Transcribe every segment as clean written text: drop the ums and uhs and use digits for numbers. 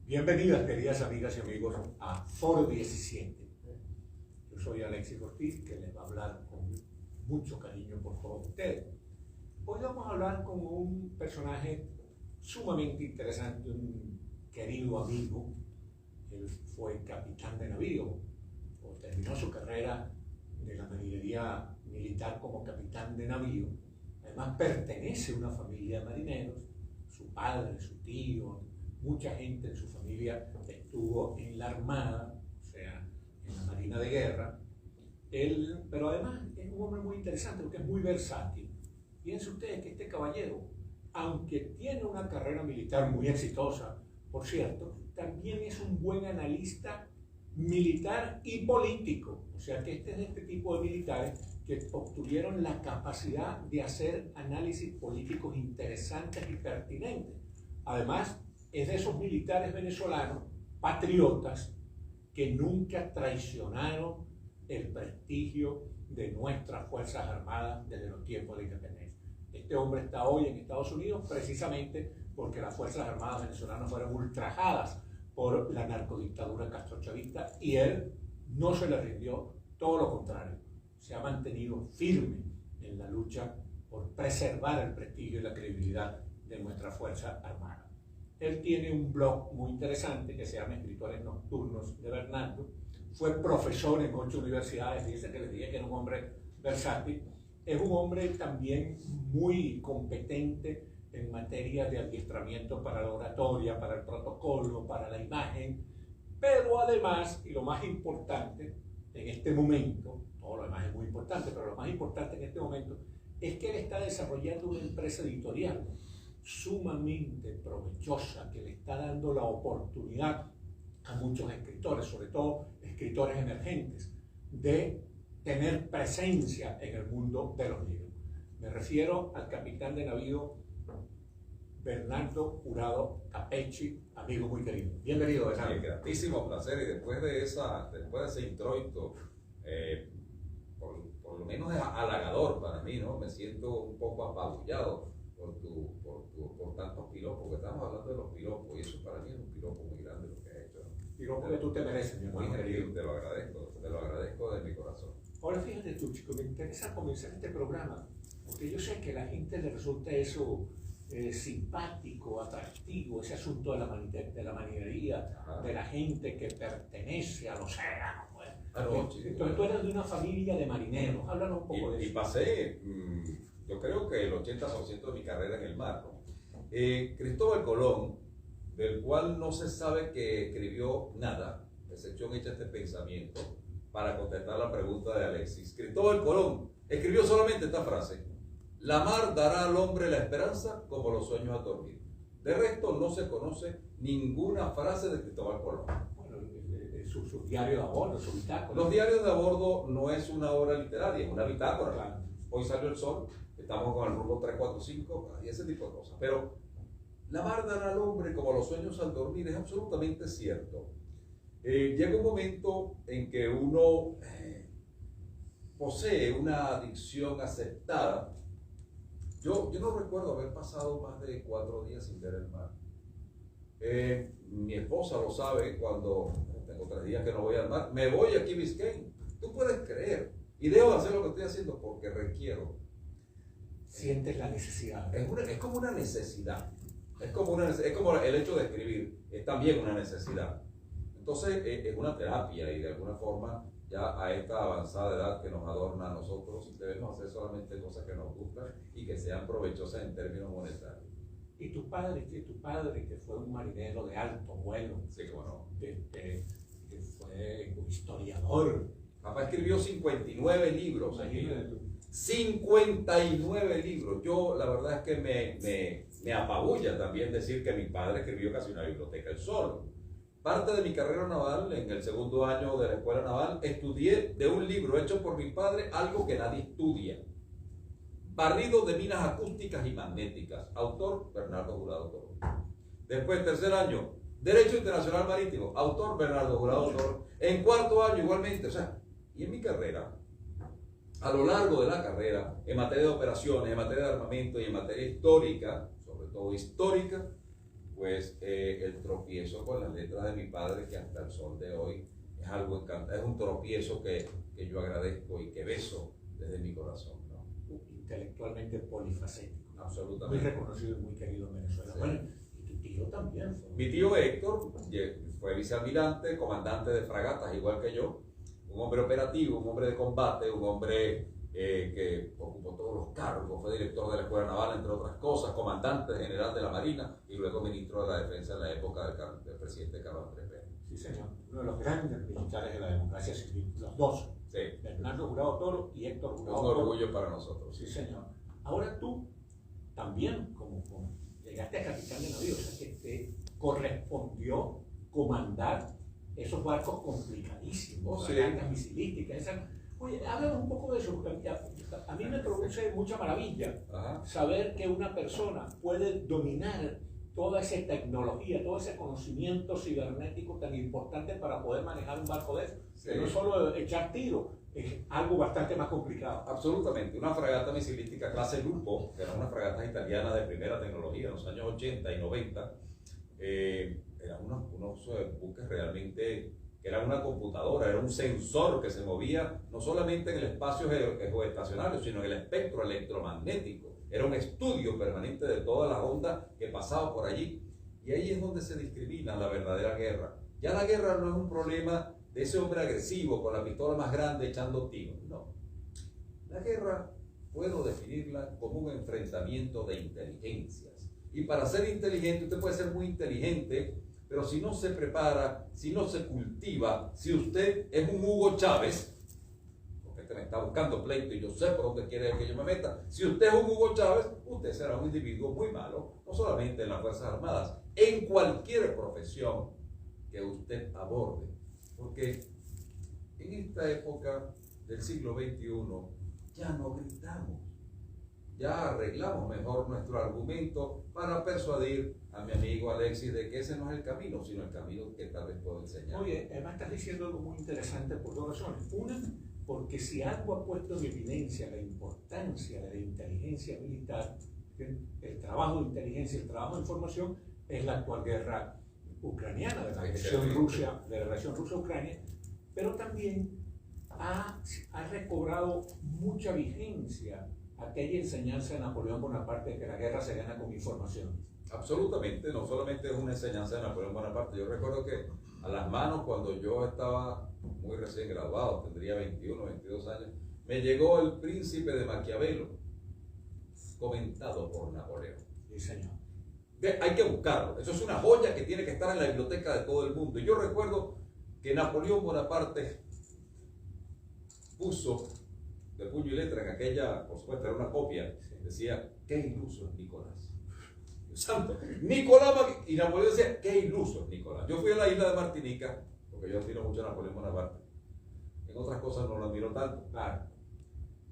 Bienvenidas, queridas amigas y amigos, a Foro 17. Yo soy Alexis Ortiz, que les va a hablar con mucho cariño por todos ustedes. Hoy vamos a hablar con un personaje sumamente interesante, un querido amigo. Él fue capitán de navío, o terminó su carrera de la marinería militar como capitán de navío. Además, pertenece a una familia de marineros. Su padre, su tío, mucha gente de su familia estuvo en la Armada, o sea, en la Marina de Guerra. Pero además es un hombre muy interesante porque es muy versátil. Fíjense ustedes que este caballero, aunque tiene una carrera militar muy exitosa, por cierto, también es un buen analista militar y político. O sea que este es de este tipo de militares que obtuvieron la capacidad de hacer análisis políticos interesantes y pertinentes. Además, es de esos militares venezolanos, patriotas, que nunca traicionaron el prestigio de nuestras Fuerzas Armadas desde los tiempos de la independencia. Este hombre está hoy en Estados Unidos precisamente porque las Fuerzas Armadas venezolanas fueron ultrajadas por la narcodictadura castrochavista y él no se le rindió, todo lo contrario, se ha mantenido firme en la lucha por preservar el prestigio y la credibilidad de nuestra Fuerza Armada. Él tiene un blog muy interesante que se llama Escritores Nocturnos de Bernardo. Fue profesor en 8 universidades, dice que les dije que era un hombre versátil. Es un hombre también muy competente en materia de adiestramiento para la oratoria, para el protocolo, para la imagen, pero además, y lo más importante en este momento, todo lo demás es muy importante, pero lo más importante en este momento es que él está desarrollando una empresa editorial sumamente provechosa que le está dando la oportunidad a muchos escritores, sobre todo escritores emergentes, de tener presencia en el mundo de los libros. Me refiero al capitán de navío Bernardo Jurado Capecchi, amigo muy querido. Bienvenido, Bernardo. Sí, gratísimo placer. Y después de ese introito, por lo menos es halagador para mí, ¿no? Me siento un poco apabullado por tantos piropos, porque estamos hablando de los piropos, y eso para mí es un piropo muy grande lo que has hecho, ¿no? Piropo que tú te mereces, mi hermano. Muy gentil, te lo agradezco de mi corazón. Ahora fíjate tú, chico, me interesa comenzar este programa, porque yo sé que a la gente le resulta eso simpático, atractivo, ese asunto de la marinería, de la gente que pertenece al océano. Pues. Entonces tú eres de una familia de marineros, háblanos un poco de eso. Y pasé, yo creo que el 80% de mi carrera en el mar, ¿no? Cristóbal Colón, del cual no se sabe que escribió nada, excepción hecha este pensamiento, para contestar la pregunta de Alexis. Cristóbal Colón escribió solamente esta frase: la mar dará al hombre la esperanza como los sueños a dormir. De resto no se conoce ninguna frase de Cristóbal Colón. Bueno, su diario de a bordo, su bitácora. Los diarios de a bordo no es una obra literaria, es una bitácora. Claro. Hoy salió el sol, estamos con el rumbo 345 y ese tipo de cosas. Pero la mar dará al hombre como los sueños al dormir, es absolutamente cierto. Llega un momento en que uno posee una adicción aceptada. Yo no recuerdo haber pasado más de 4 días sin ver el mar. Mi esposa lo sabe, cuando tengo 3 días que no voy al mar, me voy a Key Biscayne. Tú puedes creer. Y dejo de hacer lo que estoy haciendo porque requiero. Sientes la necesidad. Es como una necesidad. Es como el hecho de escribir. Es también una necesidad. Entonces es una terapia y de alguna forma ya a esta avanzada edad que nos adorna a nosotros debemos hacer solamente cosas que nos gustan y que sean provechosas en términos monetarios. Y tu padre que fue un marinero de alto vuelo, Sí, cómo no. que fue un historiador. Papá escribió 59 libros. Imagínate tú. 59 libros. Yo la verdad es que me apabulla también decir que mi padre escribió casi una biblioteca él solo. Parte de mi carrera naval, en el 2º año de la escuela naval, estudié de un libro hecho por mi padre algo que nadie estudia: Barrido de minas acústicas y magnéticas, autor Bernardo Jurado Toro. Después, 3er año, Derecho Internacional Marítimo, autor Bernardo Jurado Toro. En 4º año igualmente, o sea, y en mi carrera, a lo largo de la carrera, en materia de operaciones, en materia de armamento y en materia histórica, sobre todo histórica, pues el tropiezo con las letras de mi padre, que hasta el sol de hoy es algo encantador, es un tropiezo que yo agradezco y que beso desde mi corazón, ¿no? Intelectualmente polifacético. Muy Absolutamente. reconocido y muy querido en Venezuela. Sí. Bueno, y tu tío también fue. Mi tío Héctor fue vicealmirante, comandante de fragatas, igual que yo, un hombre operativo, un hombre de combate, un hombre que ocupó todos los cargos, fue director de la Escuela Naval, entre otras cosas, comandante general de la Marina y luego ministro de la Defensa en la época del presidente Carlos Andrés Pérez. Sí, señor. Uno de los grandes militares de la democracia civil, los dos. Sí, Bernardo Jurado Toro y Héctor un Jurado Toro. orgullo para nosotros. Sí, señor. Ahora tú también, como llegaste a capitán de navío, o sea que te correspondió comandar esos barcos complicadísimos, Sí. fragatas misilísticas. Oye, háblame un poco de eso, porque a mí me produce mucha maravilla Ajá. saber que una persona puede dominar toda esa tecnología, todo ese conocimiento cibernético tan importante para poder manejar un barco de eso. Sí. Que no solo echar tiro, es algo bastante más complicado. Absolutamente, una fragata misilística clase Lupo, que era una fragata italiana de primera tecnología en los años 80 y 90, eran unos buques realmente, que era una computadora, era un sensor que se movía no solamente en el espacio geoestacionario, sino en el espectro electromagnético. Era un estudio permanente de todas las ondas que pasaba por allí. Y ahí es donde se discrimina la verdadera guerra. Ya la guerra no es un problema de ese hombre agresivo con la pistola más grande echando tiros. No. La guerra puedo definirla como un enfrentamiento de inteligencias. Y para ser inteligente, usted puede ser muy inteligente, pero si no se prepara, si no se cultiva, si usted es un Hugo Chávez, porque este me está buscando pleito y yo sé por dónde quiere que yo me meta, si usted es un Hugo Chávez, usted será un individuo muy malo, no solamente en las Fuerzas Armadas, en cualquier profesión que usted aborde. Porque en esta época del siglo XXI ya no gritamos, ya arreglamos mejor nuestro argumento para persuadir a mi amigo Alexis de que ese no es el camino, sino el camino que tal vez puedo enseñar. Oye, además estás diciendo algo muy interesante por dos razones. Una, porque si algo ha puesto en evidencia la importancia de la inteligencia militar, el trabajo de inteligencia, el trabajo de información, es la actual guerra ucraniana, de la agresión Rusia-Ucrania, pero también ha recobrado mucha vigencia aquella enseñanza de Napoleón Bonaparte de que la guerra se gana con información. Absolutamente, no solamente es una enseñanza de Napoleón Bonaparte. Yo recuerdo que a las manos, cuando yo estaba muy recién graduado, tendría 21, 22 años, me llegó El Príncipe de Maquiavelo, comentado por Napoleón. Sí, señor. Hay que buscarlo. Eso es una joya que tiene que estar en la biblioteca de todo el mundo. Y yo recuerdo que Napoleón Bonaparte puso de puño y letra en aquella, por supuesto, era una copia, decía, qué iluso es Nicolás. Dios santo, Nicolás, y Napoleón decía, qué iluso es Nicolás. Yo fui a la isla de Martinica, porque yo admiro mucho a Napoleón Bonaparte. En otras cosas no lo admiro tanto, Claro.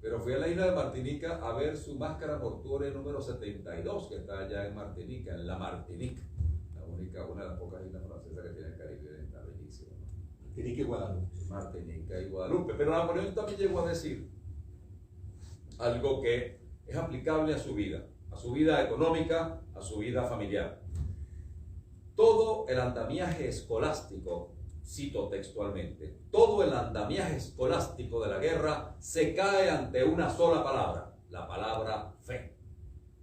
pero fui a la isla de Martinica a ver su máscara mortuoria número 72, que está allá en Martinica, en la Martinica, la única, una de las pocas islas francesas que tiene el Caribe, está bellísima. Martinica y Guadalupe. Martinica y Guadalupe. Pero Napoleón también llegó a decir algo que es aplicable a su vida económica, a su vida familiar. Todo el andamiaje escolástico, cito textualmente, todo el andamiaje escolástico de la guerra se cae ante una sola palabra, la palabra fe.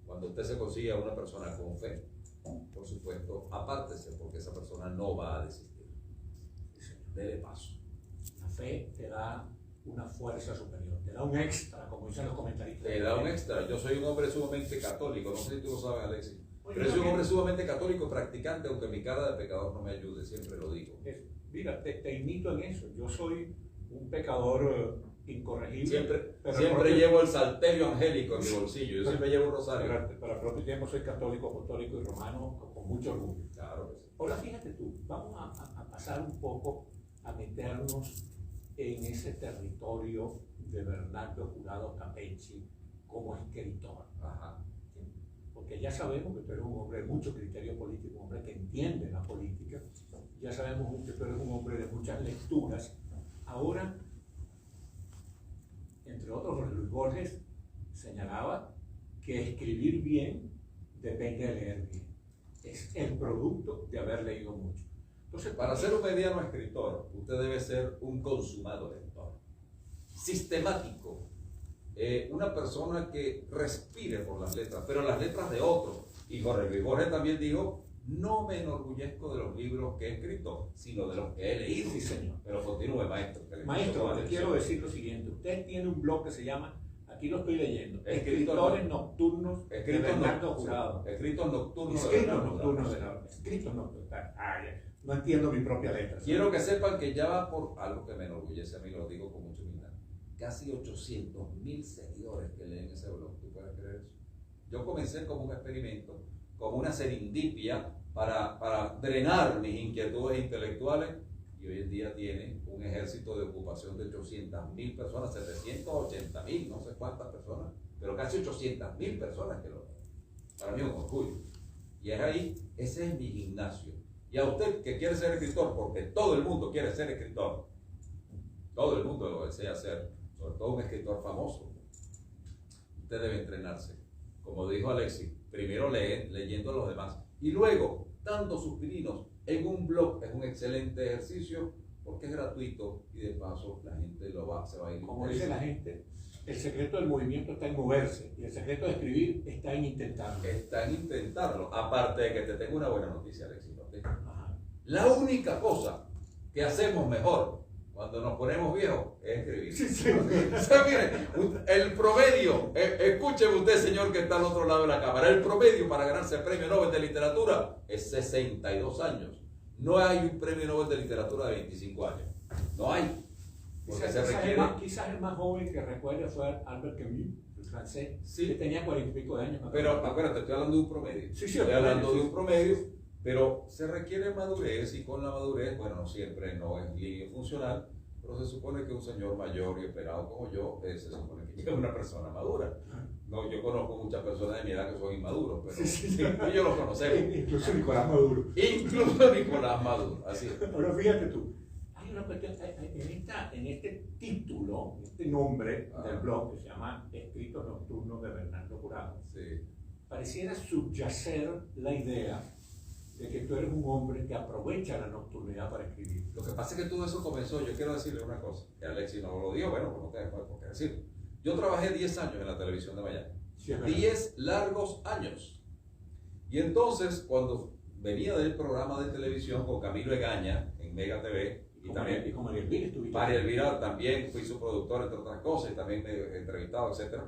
Cuando usted se consigue a una persona con fe, por supuesto, apártese, porque esa persona no va a desistir. Dele paso. La fe te da una fuerza superior, te da un extra, como dicen los comentaristas. Te da un extra. Yo soy un hombre sumamente católico, no sé si tú lo sabes, Alexis, Oye, pero soy un hombre sumamente católico practicante, aunque mi cara de pecador no me ayude, siempre lo digo. Mira, te imito en eso. Yo soy un pecador incorregible. Siempre llevo el salterio angélico en mi bolsillo, yo siempre llevo un rosario. Pero al propio tiempo soy católico, apostólico y romano con mucho orgullo. Claro que sí. Ahora fíjate tú, vamos a pasar un poco a meternos en ese territorio de Bernardo Jurado Capecci como escritor. Ajá. Porque ya sabemos que tú eres un hombre de mucho criterio político, un hombre que entiende la política, ya sabemos que tú eres un hombre de muchas lecturas. Ahora, entre otros, Luis Borges señalaba que escribir bien depende de leer bien. es el producto de haber leído mucho. Entonces, Para ser un mediano escritor, usted debe ser un consumado lector, sistemático, una persona que respire por las letras, pero las letras de otros. Y Jorge Luis Borges también dijo: no me enorgullezco de los libros que he escrito, sino de los que he leído. Sí, señor. Pero continúe, maestro. Maestro, te quiero decir lo siguiente. Usted tiene un blog que se llama, aquí lo estoy leyendo, Escritos Escritores Nocturnos de Bernardo Jurado. Escritos nocturnos de Escritos Bernardo nocturnos de Jurado. Bernardo. Escritos nocturnos. Ah, ya. No entiendo mi propia letra. Quiero que sepan que ya va por algo que me enorgullece a mí, lo digo con mucha humildad. Casi 800,000 seguidores que leen ese blog. ¿Tú puedes creer eso? Yo comencé como un experimento, como una serendipia para drenar mis inquietudes intelectuales, y hoy en día tiene un ejército de ocupación de 800,000 personas, 780,000, no sé cuántas personas, pero casi 800,000 personas que lo leen. Para mí es un orgullo. Y es ahí, ese es mi gimnasio. Y a usted que quiere ser escritor, porque todo el mundo quiere ser escritor, todo el mundo lo desea ser, sobre todo un escritor famoso, usted debe entrenarse. Como dijo Alexis, primero leyendo a los demás y luego dando sus pininos en un blog. Es un excelente ejercicio porque es gratuito y de paso la gente se va a ir. Como dice la gente, el secreto del movimiento está en moverse y el secreto de escribir está en intentarlo. Está en intentarlo. Aparte de que te tengo una buena noticia, Alexis. Ajá. La única cosa que hacemos mejor cuando nos ponemos viejos es escribir. Sí, sí. O sea, mire, el promedio, escúcheme usted, señor, que está al otro lado de la cámara, el promedio para ganarse el premio Nobel de Literatura es 62 años. No hay un premio Nobel de Literatura de 25 años. No hay. Porque se requiere. Quizás el más joven que recuerde fue Albert Camus, el francés, Sí. que tenía 40 y pico de años. Pero acuérdate, estoy hablando de un promedio. Sí, sí, Estoy hablando de sí. un promedio. Pero se requiere madurez, y con la madurez, bueno, no siempre no es línea funcional, pero se supone que un señor mayor y esperado como yo, se supone que llega una persona madura. No, yo conozco muchas personas de mi edad que son inmaduros, pero Sí. ellos los conocemos. Incluso Nicolás Maduro. Incluso Nicolás Maduro, así es. Pero fíjate tú, hay una cuestión, en este título, en este nombre del blog que se llama Escritos Nocturnos de Bernardo Jurado, Sí. pareciera subyacer la idea de que tú eres un hombre que aprovecha la nocturnidad para escribir. Lo que pasa es que todo eso comenzó, yo quiero decirle una cosa, que Alexis no lo dijo, bueno, pues no tengo por qué decirlo. Yo trabajé 10 años en la televisión de Miami, Sí, es verdad. 10 largos años. Y entonces, cuando venía del programa de televisión con Camilo Egaña en Mega TV, y también y con María Elvira estuviste. María Elvira, también fui su productor, entre otras cosas, y también me he entrevistado, etc.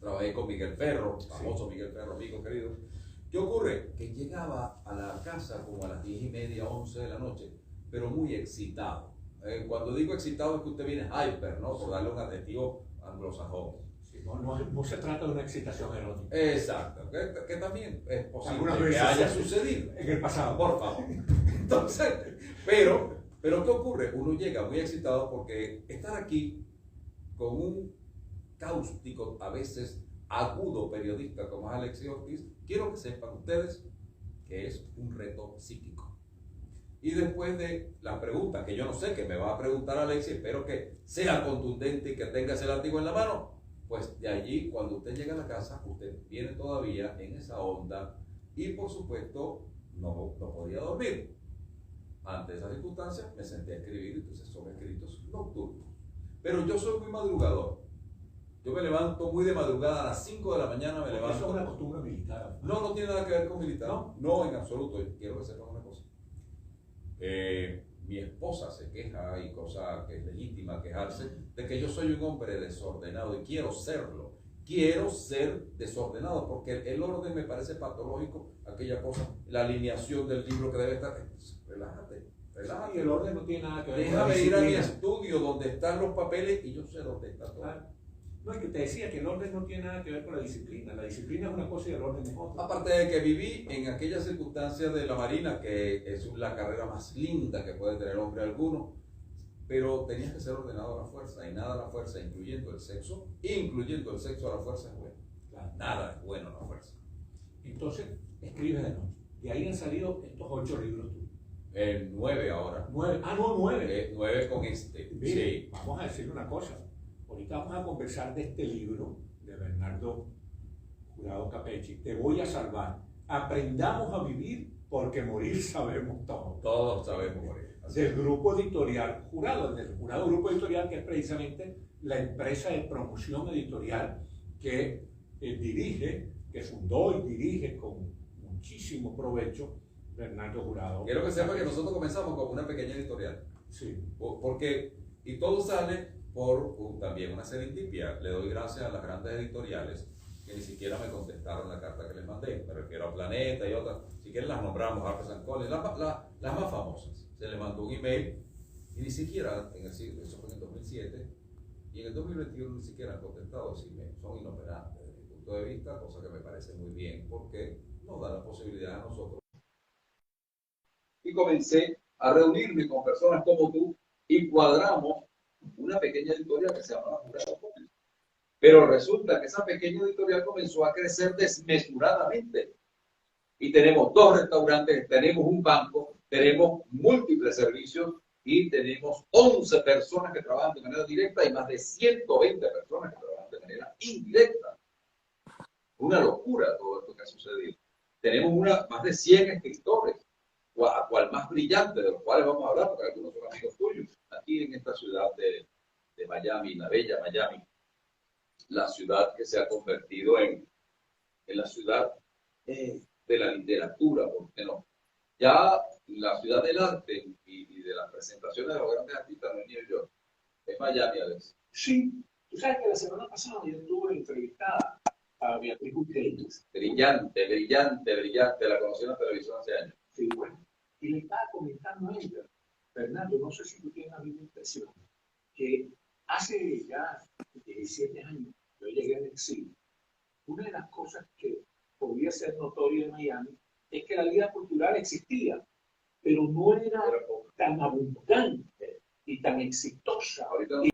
Trabajé con Miguel Ferro, famoso Miguel Ferro, amigo querido. ¿Qué ocurre? Que llegaba a la casa como a las 10:30, 11 de la noche, pero muy excitado. Cuando digo excitado es que usted viene hyper, ¿no? Por darle un adjetivo anglosajón. Sí, no se trata de una excitación erótica. Exacto, que también es posible Algunas que veces haya sí. sucedido. En el pasado. Por favor. Entonces, pero ¿qué ocurre? Uno llega muy excitado porque estar aquí con un cáustico, a veces agudo periodista como es Alexis Ortiz, quiero que sepan ustedes que es un reto psíquico. Y después de la pregunta, que yo no sé qué me va a preguntar Alexis, espero que sea contundente y que tenga ese látigo en la mano, pues de allí, cuando usted llega a la casa, usted viene todavía en esa onda y por supuesto no podía dormir. Ante esas circunstancias me senté a escribir, entonces son escritos nocturnos. Pero yo soy muy madrugador. Yo me levanto muy de madrugada, a las 5 de la mañana me levanto. Eso es una costumbre militar. No tiene nada que ver con militar. No, en absoluto. Quiero que sepan una cosa. Mi esposa se queja, y cosa que es legítima quejarse, de que yo soy un hombre desordenado y quiero serlo. Quiero ser desordenado porque el orden me parece patológico, aquella cosa, la alineación del libro que debe estar. Relájate. Y el orden no tiene nada que ver con la Déjame ir a mi disciplina. estudio donde están los papeles y yo sé dónde está todo. No, y que te decía que el orden no tiene nada que ver con la disciplina. La disciplina es una cosa y el orden es otra. Aparte de que viví en aquellas circunstancias de la Marina, que es la carrera más linda que puede tener hombre alguno, pero tenías que ser ordenado a la fuerza, y nada a la fuerza, incluyendo el sexo a la fuerza es bueno. Claro. Nada es bueno a la fuerza. Entonces, escribes de noche. De ahí han salido estos 8 libros tuyos. 9 ahora. 9. Ah, no, 9. 9 con este. Mire, Sí. vamos a decirle una cosa. Ahorita vamos a conversar de este libro de Bernardo Jurado Capecci, Te voy a salvar, Aprendamos a vivir porque morir sabemos todos. Todos sabemos morir. Del grupo editorial Jurado, del Jurado Grupo Editorial, que es precisamente la empresa de promoción editorial que dirige, que fundó y dirige con muchísimo provecho Bernardo Jurado. Quiero que sepa que nosotros comenzamos con una pequeña editorial. Sí. Porque, y todo sale por también una serendipia. Le doy gracias a las grandes editoriales que ni siquiera me contestaron la carta que les mandé. Me refiero a Planeta y otras. Si quieren las nombramos, Harper's Collins, las más famosas. Se le mandó un email y ni siquiera, eso fue en el 2007, y en el 2021 ni siquiera han contestado ese email. Son inoperantes desde mi punto de vista, cosa que me parece muy bien porque nos da la posibilidad a nosotros. Y comencé a reunirme con personas como tú y cuadramos una pequeña editorial que se llama Jurado Público. Pero resulta que esa pequeña editorial comenzó a crecer desmesuradamente. Y tenemos 2 restaurantes, tenemos un banco, tenemos múltiples servicios y tenemos 11 personas que trabajan de manera directa y más de 120 personas que trabajan de manera indirecta. Una locura todo esto que ha sucedido. Tenemos más de 100 escritores, a cual más brillante, de los cuales vamos a hablar, porque algunos son amigos tuyos, aquí en esta ciudad de Miami, la bella Miami, la ciudad que se ha convertido en la ciudad de la literatura, ¿por qué no? Ya la ciudad del arte y de las presentaciones de los grandes artistas no es New York, es Miami, Alex. Sí, tú sabes que la semana pasada yo estuve entrevistada a Beatriz Gutiérrez. Brillante, brillante, brillante, la conocí en la televisión hace años. Sí, bueno. Y le estaba comentando a ella, Fernando, no sé si tú tienes la misma impresión, que hace ya 17 años yo llegué al exilio. Una de las cosas que podía ser notoria en Miami es que la vida cultural existía, pero no era tan abundante y tan exitosa. Ahorita nos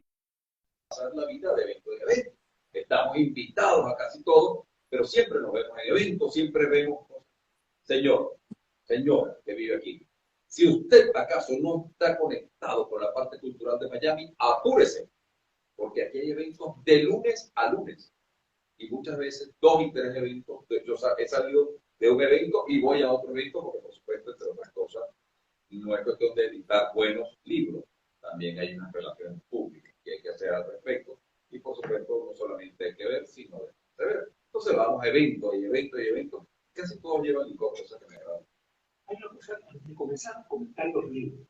pasar la vida de evento en evento. Estamos invitados a casi todo, pero siempre nos vemos en eventos, siempre vemos cosas. Señor, señora que vive aquí, si usted acaso no está conectado con la parte cultural de Miami, apúrese, porque aquí hay eventos de lunes a lunes. Y muchas veces 2 y 3 eventos. Yo he salido de un evento y voy a otro evento porque, por supuesto, entre otras cosas, no es cuestión de editar buenos libros. También hay unas relaciones públicas que hay que hacer al respecto. Y, por supuesto, no solamente hay que ver, sino de ver. Entonces vamos a eventos y eventos y eventos. Casi todos llevan licor, cosa que me agrada. Hay una cosa, antes de comenzar a comentar los libros,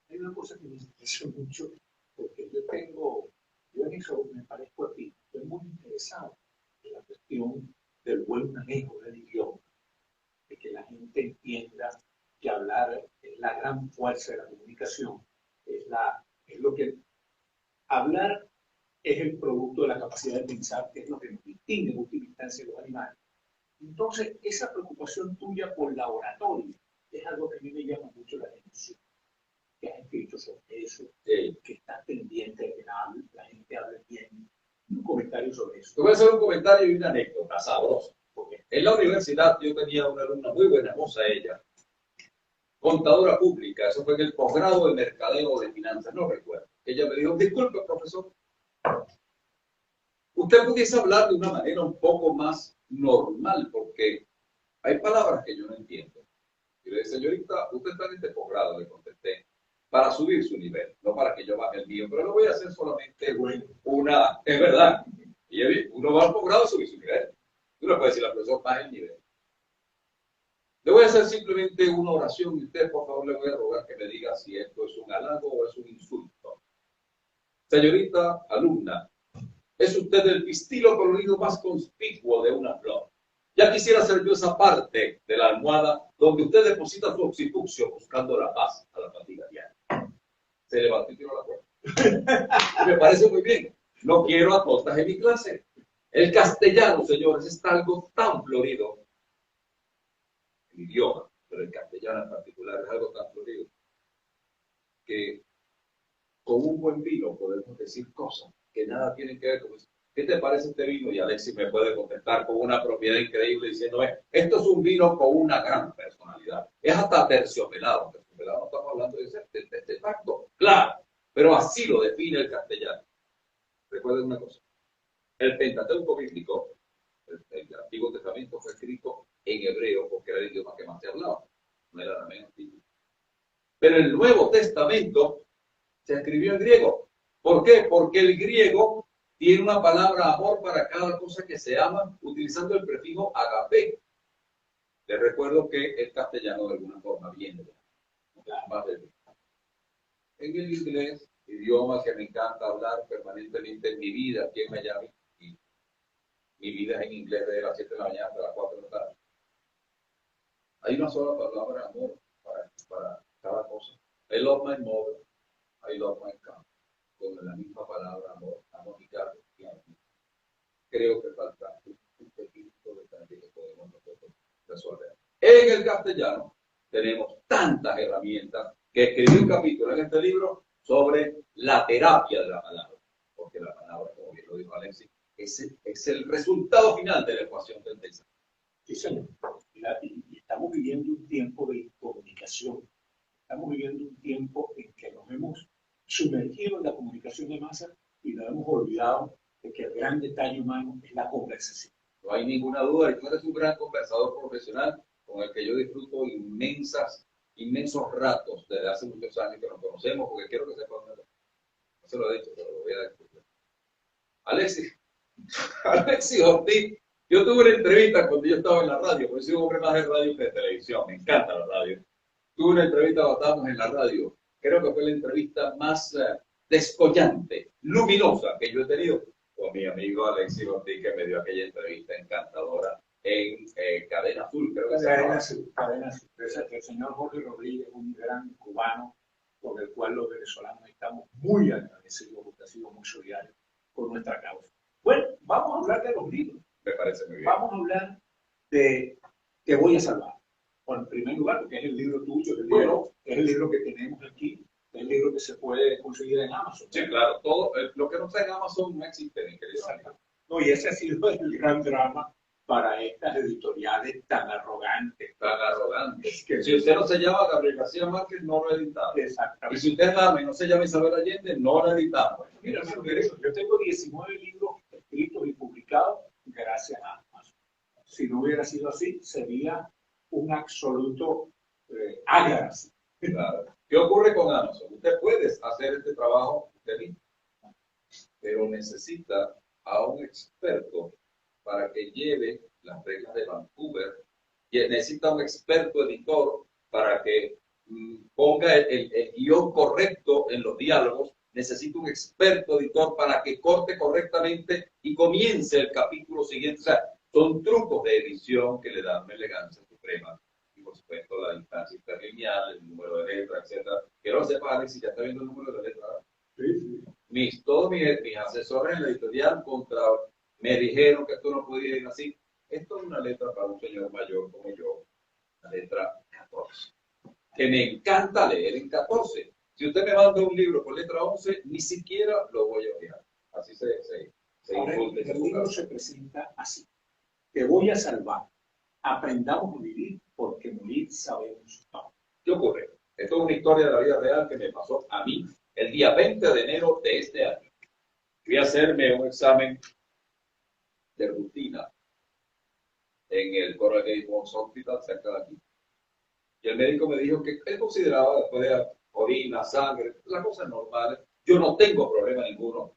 hay una cosa que me interesa mucho, porque yo en eso me parezco a ti, estoy muy interesado en la cuestión del buen manejo del idioma, de que la gente entienda que hablar es la gran fuerza de la comunicación, es lo que hablar es el producto de la capacidad de pensar, que es lo que nos distingue en última instancia de los animales. Entonces, esa preocupación tuya por la oratoria es algo que a mí me llama mucho la atención. Que has escrito sobre eso, que estás pendiente de que la gente hable bien. Un comentario sobre eso. Te voy a hacer un comentario y una anécdota sabrosa. Porque en la universidad yo tenía una alumna muy buena, hermosa ella, contadora pública, eso fue en el posgrado de mercadeo de finanzas, no recuerdo. Ella me dijo, disculpe, profesor, usted pudiese hablar de una manera un poco más normal, porque hay palabras que yo no entiendo. Y le dije, señorita, usted está en este posgrado, le contesté, para subir su nivel, no para que yo baje el mío, pero lo voy a hacer solamente una, es verdad, y uno va al posgrado a subir su nivel. Tú no puedes decir, la profesora baja el nivel. Le voy a hacer simplemente una oración y usted, por favor, le voy a rogar que me diga si esto es un halago o es un insulto. Señorita alumna, es usted el pistilo colorido más conspicuo de una flor. Ya quisiera ser yo esa parte de la almohada donde usted deposita su occipucio buscando la paz a la fatiga diaria. Se levantó y tiró la puerta. Me parece muy bien. No quiero apostas en mi clase. El castellano, señores, es algo tan florido. El idioma, pero el castellano en particular es algo tan florido que con un buen vino podemos decir cosas que nada tienen que ver con eso. ¿Qué te parece este vino? Y Alexis me puede contestar con una propiedad increíble diciéndome, esto es un vino con una gran personalidad. Es hasta terciopelado. Terciopelado no estamos hablando de tacto. Claro, pero así lo define el castellano. Recuerden una cosa. El Pentateuco bíblico, el Antiguo Testamento, fue escrito en hebreo porque era el idioma que más se hablaba, no era arameo antiguo. Pero el Nuevo Testamento se escribió en griego. ¿Por qué? Porque el griego tiene una palabra amor para cada cosa que se ama, utilizando el prefijo agape. Les recuerdo que el castellano de alguna forma viene de más del en el inglés, idioma que me encanta hablar permanentemente en mi vida aquí en Miami. Y mi vida es en inglés desde las 7 de la mañana hasta las 4 de la tarde. Hay una sola palabra amor para cada cosa. I love my mother, I love my car. Con la misma palabra amor, amo a mi carro y a mí. Creo que falta un pequeñito detalle que podemos nosotros resolver. En el castellano tenemos tantas herramientas que escribí un capítulo en este libro sobre la terapia de la palabra. Porque la palabra, como bien lo dijo Alexis, es el resultado final de la ecuación del texto. Sí, señor. Y estamos viviendo un tiempo de comunicación. Estamos viviendo un tiempo en que nos hemos sumergido en la comunicación de masa y nos hemos olvidado de que el gran detalle humano es la conversación. No hay ninguna duda, y tú eres un gran conversador profesional con el que yo disfruto inmensos ratos desde hace muchos años que nos conocemos, porque quiero que sepan, no se lo he dicho, pero lo voy a decir. Alexis Ortiz, yo tuve una entrevista cuando yo estaba en la radio, porque soy un hombre más de radio que de televisión, me encanta la radio. Tuve una entrevista cuando estábamos en la radio, creo que fue la entrevista más descollante, luminosa que yo he tenido con mi amigo Alexis Ortiz, que me dio aquella entrevista encantadora en Cadena Azul, creo que se llama. Cadena Azul. El señor Jorge Rodríguez, un gran cubano, con el cual los venezolanos estamos muy agradecidos porque ha sido muy solidario con nuestra causa. Bueno, vamos a hablar de los libros. Me parece muy bien. Vamos a hablar de Te voy a salvar. Bueno, en primer lugar, porque es el libro tuyo, es el libro que tenemos aquí, es el libro que se puede conseguir en Amazon. Sí, claro, todo lo que no está en Amazon no existe, mi querido amigo. No, y ese ha sido el gran drama para estas editoriales tan arrogantes. Tan arrogantes. Que si usted no se llama Gabriel García Márquez, no lo editamos. Exactamente. Y si usted es dama y no se llama Isabel Allende, no lo editamos. Mira, yo tengo 19 libros escritos y publicados gracias a Amazon. Si no hubiera sido así, sería un absoluto ágaras. Claro. ¿Qué ocurre con Amazon? Usted puede hacer este trabajo usted mismo, pero necesita a un experto para que lleve las reglas de Vancouver, y necesita un experto editor para que ponga el guión correcto en los diálogos, necesita un experto editor para que corte correctamente y comience el capítulo siguiente. O sea, son trucos de edición que le dan una elegancia suprema. Y por supuesto la distancia interlineal, el número de letras, etc. Quiero sepa, Alex, si ya está viendo el número de letras. Sí. Todos mis asesores en la editorial me dijeron que esto no podía ir así. Esto es una letra para un señor mayor como yo, la letra 14. Que me encanta leer en 14. Si usted me manda un libro con letra 11, ni siquiera lo voy a mirar. Así se insulta. El libro se presenta así. Te voy a salvar. Aprendamos a vivir porque morir sabemos todo. ¿Qué ocurre? Esto es una historia de la vida real que me pasó a mí el día 20 de enero de este año. Fui a hacerme un examen de rutina en el Coral Gables Hospital cerca de aquí. Y el médico me dijo que él consideraba, después de orina, sangre, las cosas normales, yo no tengo problema ninguno.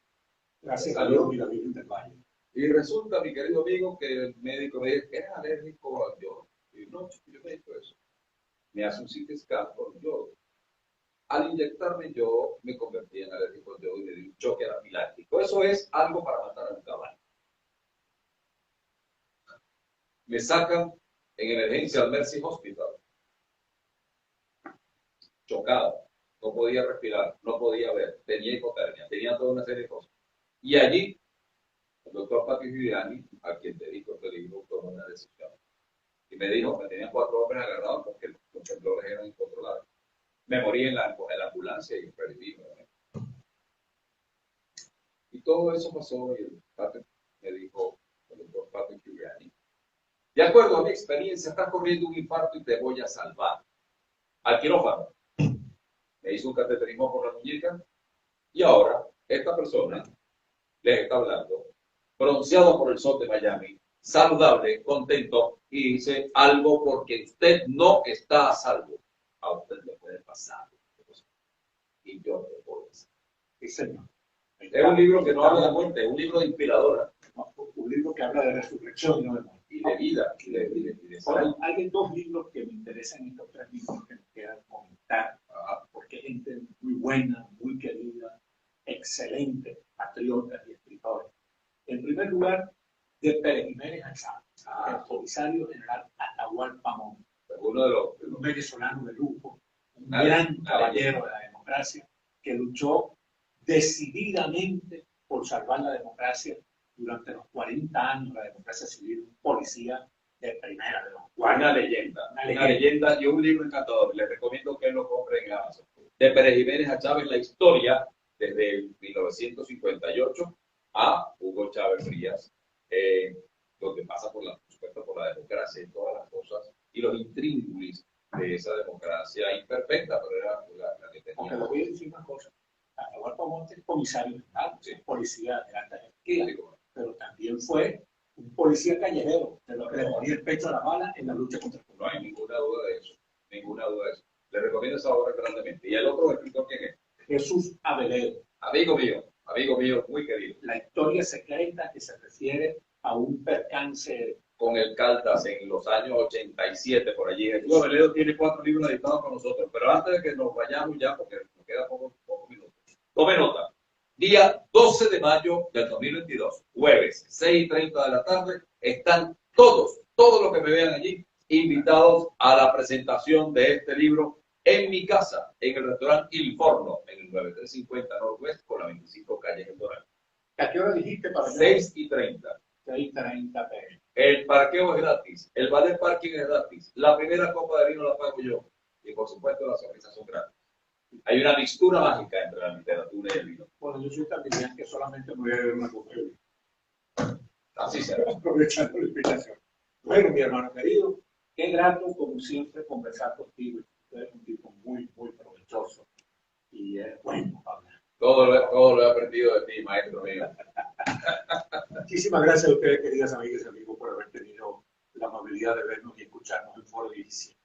Gracias a Dios y la Virgen del Valle. Y resulta, mi querido amigo, que el médico me dice que es alérgico al yodo. Y no, yo me dijo eso. Me hace un CT scan con yodo. Al inyectarme yo me convertí en alérgico al yodo y me di un choque anafiláctico. Eso es algo para matar a un caballo. Me sacan en emergencia al Mercy Hospital. Chocado. No podía respirar, no podía ver, tenía hipotermia, tenía toda una serie de cosas. Y allí, el doctor Patrick Giuliani, a quien dedico este libro, tomó una decisión. Y me dijo, me tenían 4 hombres agarrados porque los temblores eran incontrolables. Me morí en la ambulancia y perdí. Y todo eso pasó y el Patrick me dijo, el doctor Patrick Giuliani, de acuerdo a mi experiencia, estás corriendo un infarto y te voy a salvar. Al quirófano. Me hizo un cateterismo por la muñeca y ahora esta persona les está hablando, bronceado por el sol de Miami, saludable, contento, y dice algo porque usted no está a salvo. A usted le puede pasar. Y yo le puedo decir. Sí, señor. Es un libro que no habla de muerte, es un libro de inspiradora. Un libro que habla de resurrección y no de muerte. Y de vida, y de Ahora, hay dos libros que me interesan, estos tres libros que me quedan comentar, porque es gente muy buena, muy querida, excelente, patriotas y escritores. En primer lugar, de Pérez Jiménez a Chávez, el comisario general Atahualpa Montt, uno de los un venezolano de lujo, un gran caballero de la democracia, que luchó decididamente por salvar la democracia durante los 40 años de la democracia civil, un policía de primera, de los una leyenda y un libro encantador. Les recomiendo que lo compren en Amazon. De Pérez Jiménez a Chávez, la historia desde 1958 a Hugo Chávez Frías, lo que pasa por supuesto, por la democracia y todas las cosas, y los intríngulis de esa democracia imperfecta, pero era la que tenía. Porque le voy a decir una cosa. Atahualpa Montt es comisario general, es policía de alta jerarquía, pero también fue un policía callejero, de lo que le ponía el pecho a la bala en la lucha contra el No comunismo. hay ninguna duda de eso, ninguna duda de eso. Le recomiendo esa obra grandemente. ¿Y el otro escritor quién es? Jesús Abeledo. Amigo mío, muy querido. La historia secreta que se refiere a un percance Con el Caldas en los años 87, por allí. Jesús Abeledo tiene 4 libros editados con nosotros, pero antes de que nos vayamos ya, porque nos queda pocos minutos, tome nota. Día 12 de mayo del 2022, jueves, 6:30 de la tarde, están todos los que me vean allí, invitados a la presentación de este libro en mi casa, en el restaurante Il Forno, en el 9350 Northwest, con la 25 calle en Doral. ¿A qué hora dijiste para 6:30. 6:30 p.m. El parqueo es gratis, el valet parking es gratis, la primera copa de vino la pago yo, y por supuesto las sonrisas son gratis. Hay una mixtura mágica entre la literatura y el vino. Bueno, yo soy también que solamente me voy a beber una copa de vino. Así será. Aprovechando la invitación. Bueno, mi hermano querido, qué grato, como siempre, conversar contigo. Tú eres un tipo muy, muy provechoso y es bueno hablar. Todo lo he aprendido de ti, maestro mío. Muchísimas gracias a ustedes, queridas amigas y amigos, por haber tenido la amabilidad de vernos y escucharnos en Foro 17.